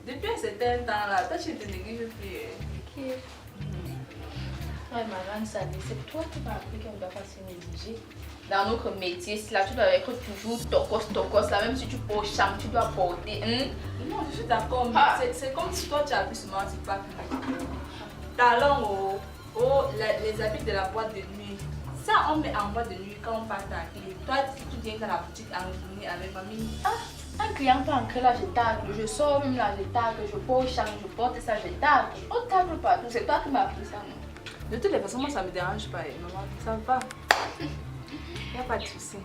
Depuis un certain temps là, toi tu te négliges plus. Ok. Ouais, maman, ça c'est toi qui m'as appris qu'on doit pas se négliger. Dans notre métier, là, tu dois être toujours tocos, là, même si tu portes chambre, tu dois porter. Non, je suis d'accord, mais c'est comme si toi tu as plus souvent, c'est pas plus. Talons, les habits de la boîte de nuit. Ça, on met en boîte de nuit quand on passe ta clé. Toi, tu viens dans la boutique en journée avec mamie. Un client peut entrer là, je tacle, je sors même là, je tacle, je porte chambre, je porte ça, je tacle. On tacle partout, c'est toi qui m'as appris ça, non? De toutes les façons, moi ça me dérange pas, maman, ça va. Il n'y a pas de souci.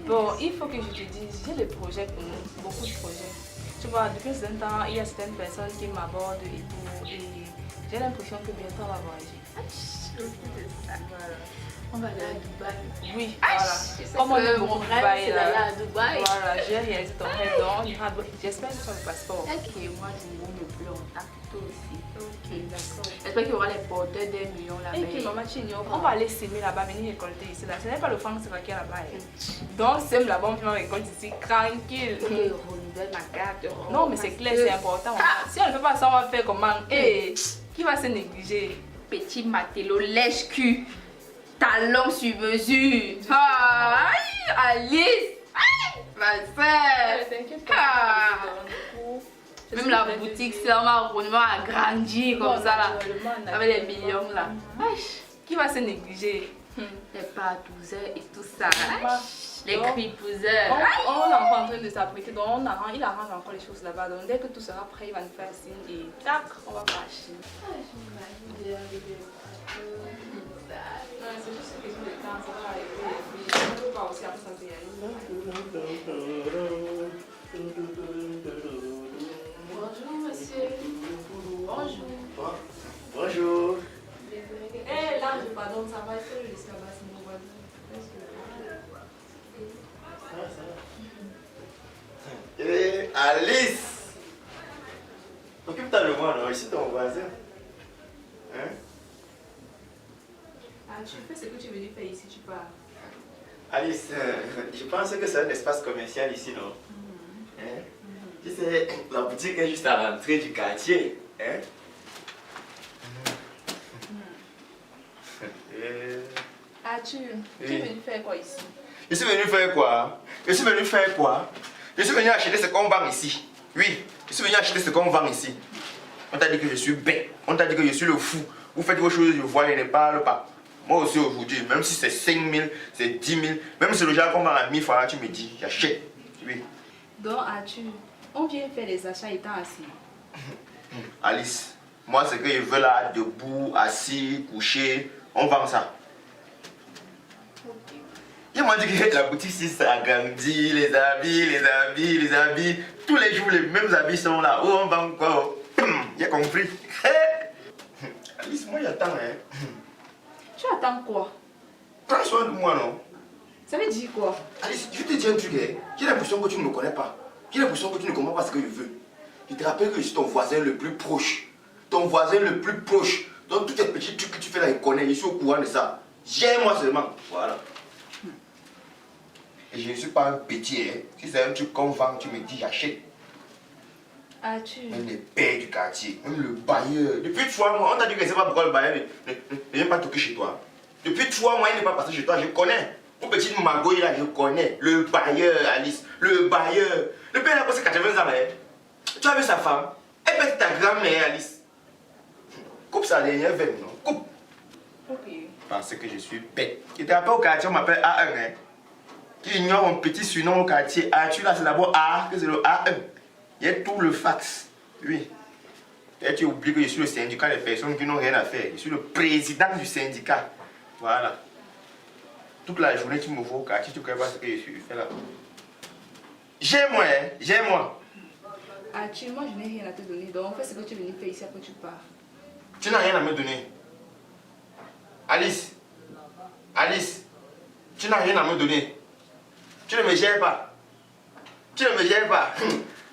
Bon, il faut que je te dise, j'ai des projets pour nous, beaucoup de projets. Tu vois, depuis un certain temps, il y a certaines personnes qui m'abordent et tout, et j'ai l'impression que bientôt on va voyager. Voilà. On va aller à Dubaï. Oui, voilà. Comme on est mon beaucoup rêve, Dubaï, c'est d'aller à Dubaï. Voilà, j'ai réalisé ton rêve, donc on ira. J'espère que tu as le passeport. Ok, moi je ne plus longtemps, toi aussi. Ok, d'accord. J'espère qu'il y aura les porteurs des millions là-bas. Et puis maman, tu ignores, on va aller s'aimer là-bas, venir récolter ici. Là. Ce n'est pas le franc, c'est pas qui est là-bas. Donc, sème là-bas, on va récolter ici, tranquille. Ok, renouvelle ma carte. Non, mais c'est clair, c'est important. Si on ne fait pas ça, on va faire comment? Et qui va se négliger? Petit matelot lèche-cul. Talon sur mesure. Ah, Alice. Aïe, ma soeur. T'inquiète pas. Même la boutique, c'est on va agrandir comme ça là. Avec les millions là. Qui va se négliger? Les partouzeurs et tout ça. Les cripouseurs. On est encore en train de s'apprêter, donc il arrange encore les choses là-bas. Donc dès que tout sera prêt, il va nous faire signe et tac, on va marcher. C'est juste une question de temps, ça va arriver. Je ne peux pas aussi après ça y aller. Bonjour monsieur. Bonjour. Bonjour. Eh là, je pardonne, ça va être jusqu'à bas, c'est mon voisin. Et Alice, occupe-toi de moi, non? Je suis ton voisin. Hein? Ah, tu fais ce que tu veux faire ici, tu pars. Alice, je pense que c'est un espace commercial ici, non? Hein? Tu sais, la boutique est juste à l'entrée du quartier. Hein? Ah, tu es venu faire quoi ici? Je suis venu faire quoi? Je suis venu faire quoi? Je suis venu acheter ce qu'on vend ici. Oui, je suis venu acheter ce qu'on vend ici. On t'a dit que je suis bête. On t'a dit que je suis le fou. Vous faites vos choses, je vois et ne parle pas. Moi aussi aujourd'hui, même si c'est 5 000, c'est 10 000, même si le genre qu'on vend à 1000 francs, tu me dis, j'achète. Oui. Donc, Arthur, on vient faire les achats étant assis. Alice, moi ce que je veux là, debout, assis, couché, on vend ça. Ils m'ont dit que la boutique ici s'agrandit, les habits. Tous les jours, les mêmes habits sont là. Oh, on vend quoi? J'ai compris. Alice, moi j'attends. Hein. Tu attends quoi? Prends soin de moi, non? Ça veut dire quoi? Alice, je te dis un truc. Hein. J'ai l'impression que tu ne me connais pas. J'ai l'impression que tu ne comprends pas ce que je veux. Je te rappelle que je suis ton voisin le plus proche. Ton voisin le plus proche. Donc, tous tes petits trucs que tu fais là, il connaît. Je suis au courant de ça. Gère-moi seulement. Voilà. Et je ne suis pas un petit, hein. Si c'est un truc qu'on vend, tu me dis j'achète. Arthur. Même les pères du quartier, même le bailleur. Depuis 3 mois, on t'a dit que c'est pas pourquoi le bailleur ne vient pas toquer chez toi. Depuis 3 mois, il n'est pas passé chez toi, je connais. Mon petit magouille là, je connais. Le bailleur, Alice, le bailleur. Le père a passé 80 ans, hein. Tu as vu sa femme? Elle peut être ta grand-mère, Alice. Coupe sa dernière veine, non? Coupe. Ok. Parce que je suis bête. Tu te rappelles au quartier, on m'appelle A1, hein. Qui ignore mon petit surnom au quartier. Arthur là, c'est d'abord A, que c'est le A1. Il y a tout le fax. Oui. Et tu oublies que je suis le syndicat des personnes qui n'ont rien à faire. Je suis le président du syndicat. Voilà. Toute la journée, tu me vois au quartier, tu ne connais pas ce que je fais là. J'ai moi. Actuellement, je n'ai rien à te donner. Donc, fais ce que tu es venu faire ici après tu pars. Tu n'as rien à me donner. Alice, tu n'as rien à me donner. Tu ne me gères pas. Tu ne me gères pas.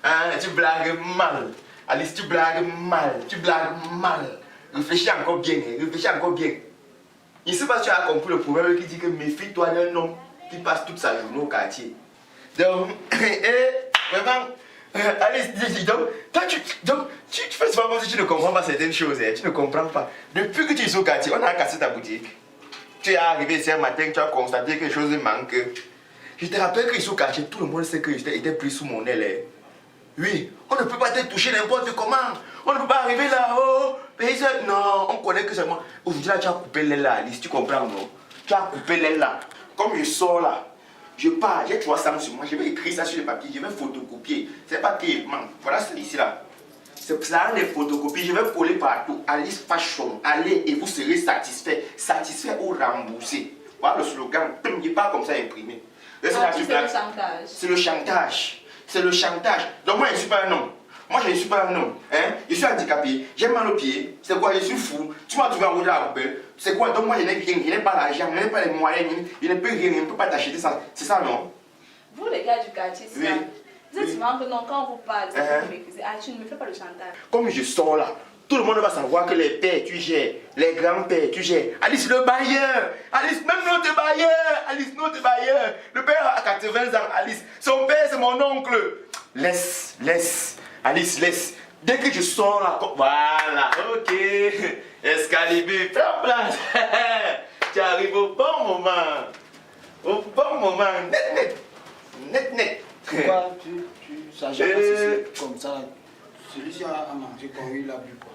Hein, tu blagues mal. Alice, tu blagues mal. Réfléchis encore bien. Je ne sais pas si tu as compris le proverbe qui dit que méfie-toi d'un homme qui passe toute sa journée au quartier. Donc, vraiment, Alice, donc, toi, tu fais souvent comme si tu ne comprends pas certaines choses. Hein, tu ne comprends pas. Depuis que tu es au quartier, on a cassé ta boutique. Tu es arrivé ici un matin, tu as constaté que quelque chose manque. Je te rappelle que ici au quartier, tout le monde sait que j'étais pris sous mon aile. Hein. Oui, on ne peut pas te toucher n'importe comment. On ne peut pas arriver là-haut. Non, on connaît que c'est moi. Aujourd'hui, là, tu as coupé l'aile là, Alice, tu comprends, non? Tu as coupé l'aile là. Comme je sors là, je pars, j'ai 300 sur moi, je vais écrire ça sur le papier, je vais photocopier. C'est pas qui manque. Voilà, c'est ici là. C'est ça, les photocopies, je vais coller partout. Alice Fashion, allez et vous serez satisfait. Satisfait ou remboursé. Voilà le slogan. Il n'est pas comme ça imprimé. C'est le chantage. C'est le chantage. C'est le chantage. Donc moi, je ne suis pas un homme. Moi, je ne suis pas un homme. Hein? Je suis handicapé. J'ai mal aux pieds. C'est quoi? Je suis fou. Tu m'as trouvé en route à la poubelle. C'est quoi? Donc moi, je n'ai rien. Je n'ai pas l'argent. Je n'ai pas les moyens. Je ne peux rien. Je ne peux pas t'acheter ça. C'est ça, non? Vous, les gars du quartier, c'est ça. Vous êtes souvent que non, quand on vous parle, vous m'écoutez. Ah, tu ne me fais pas le chantage. Comme je sors là, tout le monde va savoir que les pères, tu gères. Les grands-pères, tu gères. Alice, le bailleur. Alice, même notre bailleur. Alice, notre bailleur. Le père a 80 ans. Alice, son père, c'est mon oncle. Laisse. Alice, laisse. Dès que je sors là, voilà, ok. Excalibur, prends place. Tu arrives au bon moment. Au bon moment. Net. Pourquoi ça jamais comme ça? Celui-ci a mangé quand il a bu quoi?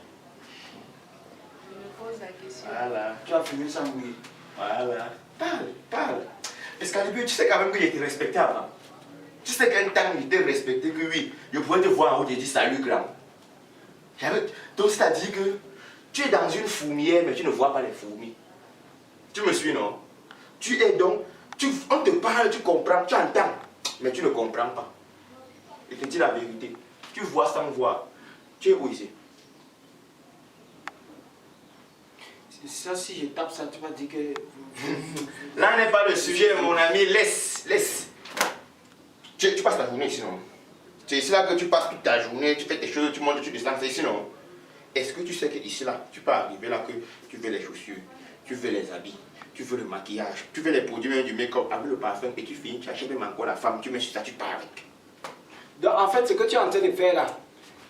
Je me pose la question. Voilà. Tu as fini sans mouiller. Voilà. Parle. Excalibur, tu sais quand même que j'étais respecté avant. Tu sais qu'un temps j'étais respecté, que oui, je pouvais te voir en haut et dire salut grand. Donc c'est-à-dire que tu es dans une fourmière mais tu ne vois pas les fourmis. Tu me suis, non? Tu es donc, on te parle, tu comprends, tu entends, mais tu ne comprends pas. Je te dis la vérité. Tu vois sans voir. Tu es où ici? Ça, si je tape ça, tu vas dire que... Là n'est pas le sujet, mon ami. Laisse. Tu passes ta journée ici, non? C'est ici là que tu passes toute ta journée, tu fais tes choses, tu montes, tu descends, c'est ici, non? Est-ce que tu sais que ici là, tu peux arriver là que tu veux les chaussures, tu veux les habits, tu veux le maquillage, tu veux les produits même du make-up avec le parfum et tu finis, tu achètes même encore la femme, tu mets sur ça, tu pars avec. Donc en fait, ce que tu es en train de faire là,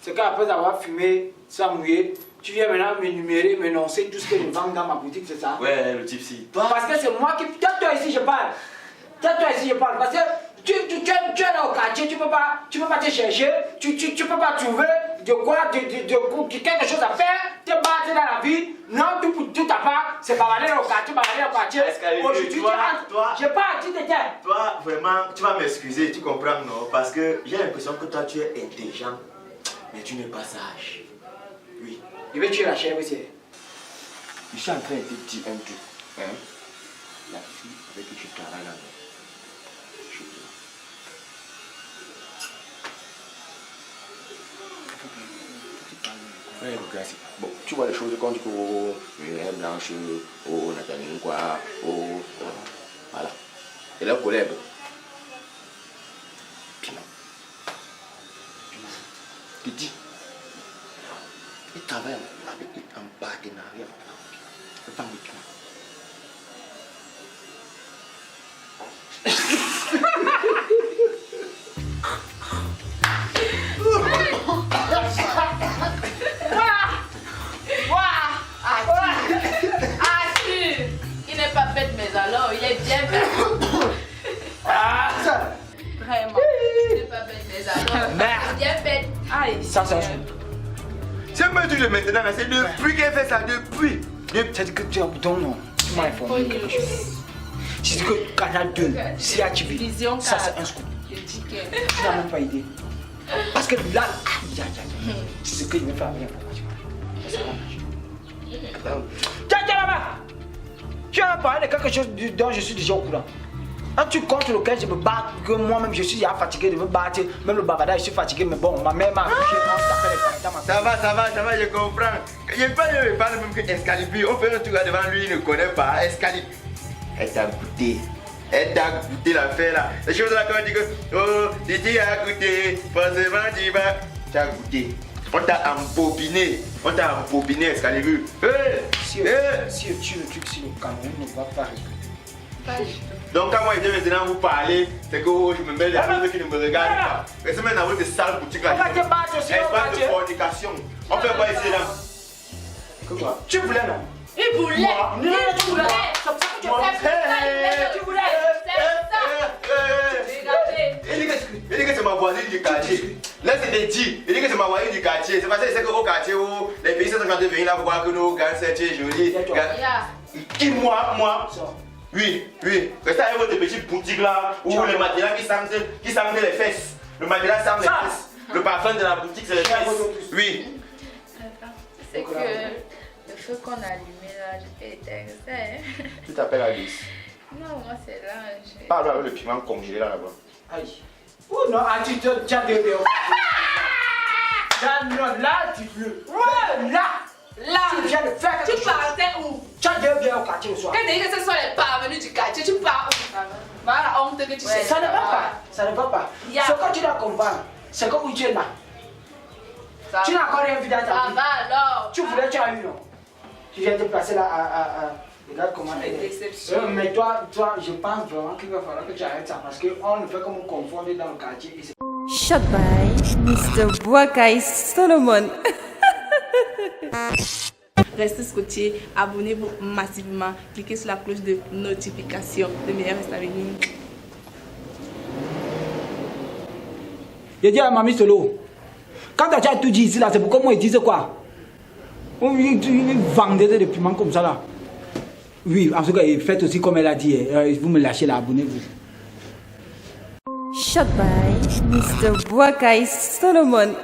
c'est qu'après avoir fumé sans mouiller, tu viens maintenant m'énumérer, m'énoncer tout ce que je vends dans ma boutique, c'est ça? Ouais, le type si. Parce que c'est moi qui... Toi ici, je parle. Parce que tu es là au quartier, tu peux pas te chercher, tu peux pas trouver de quoi, de quelque chose à faire, te battre dans la vie. Non, tout à part, c'est bavarder au quartier. Aujourd'hui, toi, je parle, tu t'étais. Toi, vraiment, tu vas m'excuser, tu comprends, non? Parce que j'ai l'impression que toi, tu es intelligent, mais tu n'es pas sage. Oui. Je vais tuer la chèvre ici. Je suis en train de te dire un truc. Hein? La fille avec qui je travaille là. Bon, tu vois les choses quand tu dis oh, Muriel Blanche, oh, Nathalie quoi, oh, voilà. Et leur collègue, Piment. Tu dis, il travaille avec un partenariat. Le temps de Piment. Il n'est pas bête, mais alors il est bien bête. Vraiment. Il n'est pas bête, mais alors il est bien bête. Aïe. Ça, c'est un c'est pas du de maintenant, c'est depuis qu'elle fait ça, depuis. C'est-à-dire que tu as bouton, non. Tu m'as informé quelque chose. C'est que Canal 2, CHV, Vision ça 4. c'est un scoop. Je dis que... Tu n'as même pas idée. Parce que là, c'est ce que je vais faire avec l'information. Tiens, là-bas. Tu as parlé de quelque chose dont je suis déjà au courant. Un truc contre lequel je me bats, que moi-même je suis fatigué de me battre. Même le babada, je suis fatigué, mais bon, ma mère m'a accouché. Ça va, je comprends. Je parle même que Excalibur, on fait un truc devant lui, il ne connaît pas. Excalibur. Elle t'a goûté. Elle t'a goûté l'affaire là. Les choses là, quand on dit que, oh, Titi a goûté, forcément tu vas. Tu as goûté. On t'a embobiné. Excalibur. Si tu le truc sur le Cameroun, ne va pas répéter. Donc quand moi je viens maintenant vous parler, c'est que je me mets les choses qui ne me regardent pas. Restez maintenant dans cette sale boutique là. On va te battre aussi, espace de fornication. On fait pas ici là. Quoi? Tu voulais non? Il voulait. Non, tu voulais. C'est ça que tu voulais. Il dit que c'est ma voisine du quartier. Là c'est des dits. Il dit que c'est ma voisine du quartier. C'est parce que c'est qu'au quartier où les pays sont en train de venir là voir que nos gars c'est joli. Qui moi? Oui. Restez avec votre petite boutique là où les matelas qui sentent les fesses. Le matelas sent les fesses. Le parfum de la boutique c'est les fesses. Oui. C'est que le feu qu'on a allumé là, j'étais éteint. Tu t'appelles Alice. Non, moi c'est l'ange. Parle avec le piment congelé là-bas. Aïe. Oh non, tu as deux béos. Là, tu veux. Ouais, là. Tu viens de faire quelque chose. Tu partais où? Tu as deux béos au quartier au soir. Quand tu dis que ce sont les parvenus du quartier, tu pars où? Voilà la honte que tu sais. Ça ne va pas. Ce que tu dois comprendre, c'est que où tu es là. Tu n'as encore rien vu dans ta vie. Ça va alors. Tu voulais, tu as eu non. Tu viens te placer là à regarde comment elle est. Mais toi, je pense vraiment qu'il va falloir que tu arrêtes ça parce qu'on ne fait que nous confondre dans le quartier. Shot by Mr. Boakai Solomon. Restez scotchés, abonnez-vous massivement, cliquez sur la cloche de notification. Le meilleur reste à venir. Je dis à Mamie Solo, quand tu as tout dit ici là, c'est pourquoi moi ils disent quoi? Ils vendent des piments comme ça là. Oui, en tout cas, faites aussi comme elle a dit. Vous me lâchez là, abonnez-vous. Shot by Mr. Boakai Solomon.